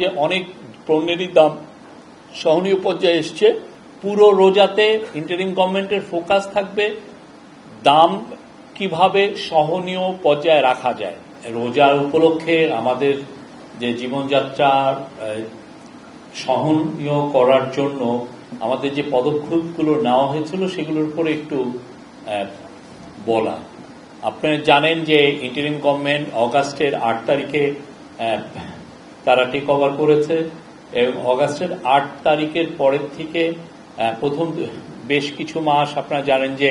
যে অনেক পণ্যেরই দাম সহনীয় পর্যায়ে এসছে। পুরো রোজাতে ইন্টারিম গভর্নমেন্টের ফোকাস থাকবে দাম কিভাবে সহনীয় পর্যায়ে রাখা যায়। রোজার উপলক্ষে আমাদের যে জীবনযাত্রা সহনীয় করার জন্য আমাদের যে পদক্ষেপগুলো নেওয়া হয়েছিল সেগুলোর উপরে একটু বলা। আপনারা জানেন যে ইন্টারিম গভর্নমেন্ট অগাস্টের 8 তারিখে তারা টেক ওভার করেছে এবং অগাস্টের 8 তারিখের পরের থেকে প্রথম বেশ কিছু মাস আপনারা জানেন যে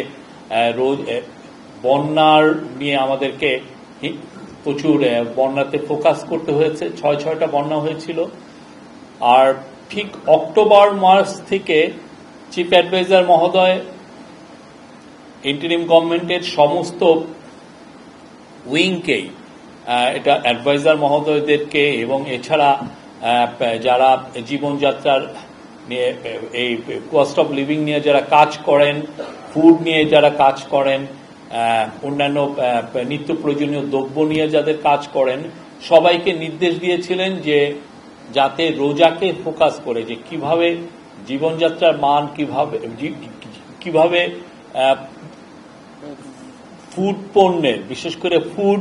রোজ বন্যার নিয়ে আমাদেরকে প্রচুর বন্যাতে ফোকাস করতে হয়েছে। 6টা বন্যা হয়েছিল। আর ঠিক অক্টোবর মাস থেকে চিফ অ্যাডভাইজার মহোদয় ইন্টারিম গভর্নমেন্টের সমস্ত উইংকেই এটা অ্যাডভাইজার মহোদয়দেরকে এবং এছাড়া যারা জীবনযাত্রার নিয়ে এই কস্ট অফ লিভিং নিয়ে যারা কাজ করেন, ফুড নিয়ে যারা কাজ করেন, অন্যান্য নিত্য প্রয়োজনীয় দ্রব্য নিয়ে যাদের কাজ করেন, সবাইকে নির্দেশ দিয়েছিলেন যে যাতে রোজাকে ফোকাস করে যে কিভাবে জীবনযাত্রার মান কিভাবে ফুড পণ্যের, বিশেষ করে ফুড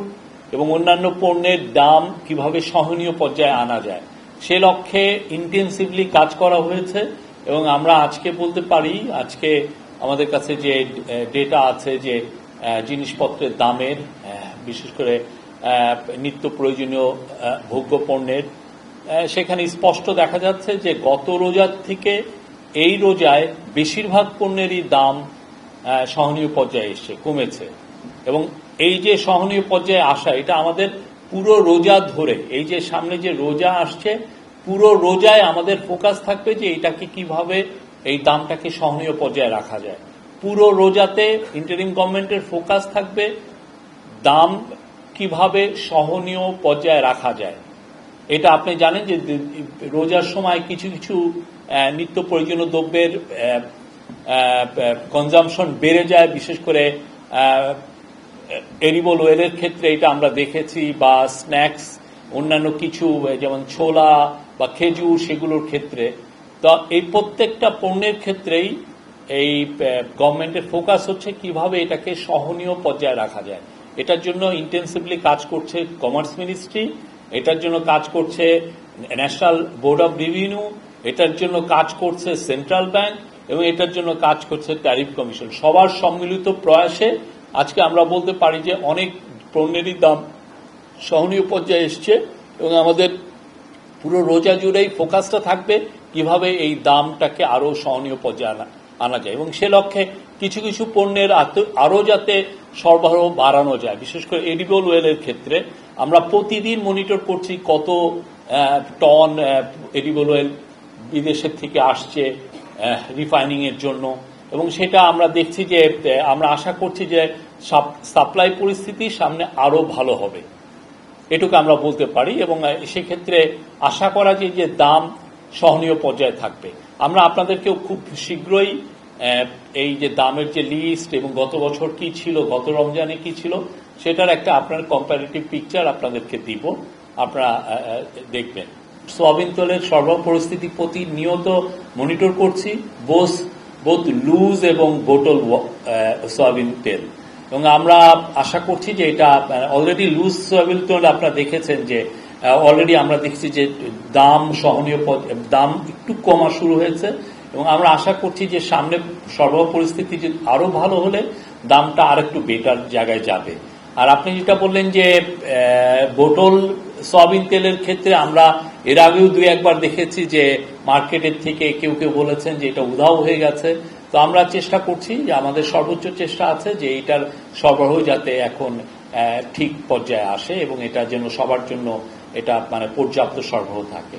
এবং অন্যান্য পণ্যের দাম কিভাবে সহনীয় পর্যায়ে আনা যায়, সে লক্ষ্যে ইন্টেন্সিভলি কাজ করা হয়েছে। এবং আমরা আজকে বলতে পারি, আজকে আমাদের কাছে যে ডেটা আছে যে জিনিসপত্রের দামের, বিশেষ করে নিত্য প্রয়োজনীয় ভোগ্য পণ্যের, সেখানে স্পষ্ট দেখা যাচ্ছে যে গত রোজার থেকে এই রোজায় বেশিরভাগ পণ্যেরই দাম সহনীয় পর্যায়ে এসছে, কমেছে। এবং এই যে সহনীয় পর্যায়ে আসা, এটা আমাদের পুরো রোজা ধরে, এই যে সামনে যে রোজা আসছে, পুরো রোজায় আমাদের ফোকাস থাকবে যে এটাকে কিভাবে এই দামটাকে সহনীয় পর্যায়ে রাখা যায়। পুরো রোজাতে ইন্টারিম গভর্নমেন্টের ফোকাস থাকবে দাম কিভাবে সহনীয় পর্যায়ে রাখা যায়। এটা আপনি জানেন যে রোজার সময় কিছু কিছু নিত্য প্রয়োজনীয় দ্রব্যের কনজামশন বেড়ে যায়, বিশেষ করে এডিবল অয়েলের ক্ষেত্রে এটা আমরা দেখেছি, বা স্ন্যাক্স, অন্যান্য কিছু যেমন ছোলা বা খেজুর, সেগুলোর ক্ষেত্রে। তো এই প্রত্যেকটা পণ্যের ক্ষেত্রেই এই গভর্নমেন্টের ফোকাস হচ্ছে কিভাবে এটাকে সহনীয় পর্যায়ে রাখা যায়। এটার জন্য ইন্টেন্সিভলি কাজ করছে কমার্স মিনিস্ট্রি, এটার জন্য কাজ করছে ন্যাশনাল বোর্ড অব রেভিনিউ, এটার জন্য কাজ করছে সেন্ট্রাল ব্যাংক, এবং এটার জন্য কাজ করছে ট্যারিফ কমিশন। সবার সম্মিলিত প্রয়াসে আজকে আমরা বলতে পারি যে অনেক পণ্যেরই দাম সহনীয় পর্যায়ে এসছে। এবং আমাদের পুরো রোজা জুড়েই ফোকাসটা থাকবে কিভাবে এই দামটাকে আরো সহনীয় পর্যায়ে আনা যায়, এবং সে লক্ষ্যে কিছু কিছু পণ্যের আরো যাতে সরবরাহ বাড়ানো যায়। বিশেষ করে এডিবল অয়েলের ক্ষেত্রে আমরা প্রতিদিন মনিটর করছি কত টন এডিবল অয়েল বিদেশের থেকে আসছে রিফাইনিং এর জন্য, এবং সেটা আমরা দেখছি যে আমরা আশা করছি যে সাপ্লাই পরিস্থিতি সামনে আরো ভালো হবে, এটুকু আমরা বলতে পারি। এবং সেক্ষেত্রে আশা করা যায় যে দাম সহনীয় পর্যায়ে থাকবে। আমরা আপনাদেরকেও খুব শীঘ্রই এই যে দামের যে লিস্ট এবং গত বছর কি ছিল, গত রমজানে কি ছিল, সেটার একটা আপনার কম্পারেটিভ পিকচার আপনাদেরকে দিব, আপনারা দেখবেন। সয়াবিন তেলের সরবরাহ পরিস্থিতি প্রতিনিয়ত মনিটর করছি, বোথ লুজ এবং বোটল সয়াবিন তেল। এবং আমরা আশা করছি যে এটা অলরেডি লুজ সয়াবিন তেল আপনারা দেখেছেন যে অলরেডি আমরা দেখছি যে দাম সহনীয়, দাম একটু কমা শুরু হয়েছে, এবং আমরা আশা করছি যে সামনে সরবরাহ পরিস্থিতি আরো ভালো হলে দামটা আর একটু বেটার জায়গায় যাবে। আর আপনি যেটা বললেন যে বোতল সয়াবিন তেলের ক্ষেত্রে আমরা এর আগেও 2-1 দেখেছি যে মার্কেটের থেকে কেউ কেউ বলেছেন যে এটা উধাও হয়ে গেছে। তো আমরা চেষ্টা করছি, যে আমাদের সর্বোচ্চ চেষ্টা আছে যে এটার সরবরাহ যাতে এখন ঠিক পর্যায়ে আসে, এবং এটা যেন সবার জন্য এটা পর্যাপ্ত সরবরাহ থাকে।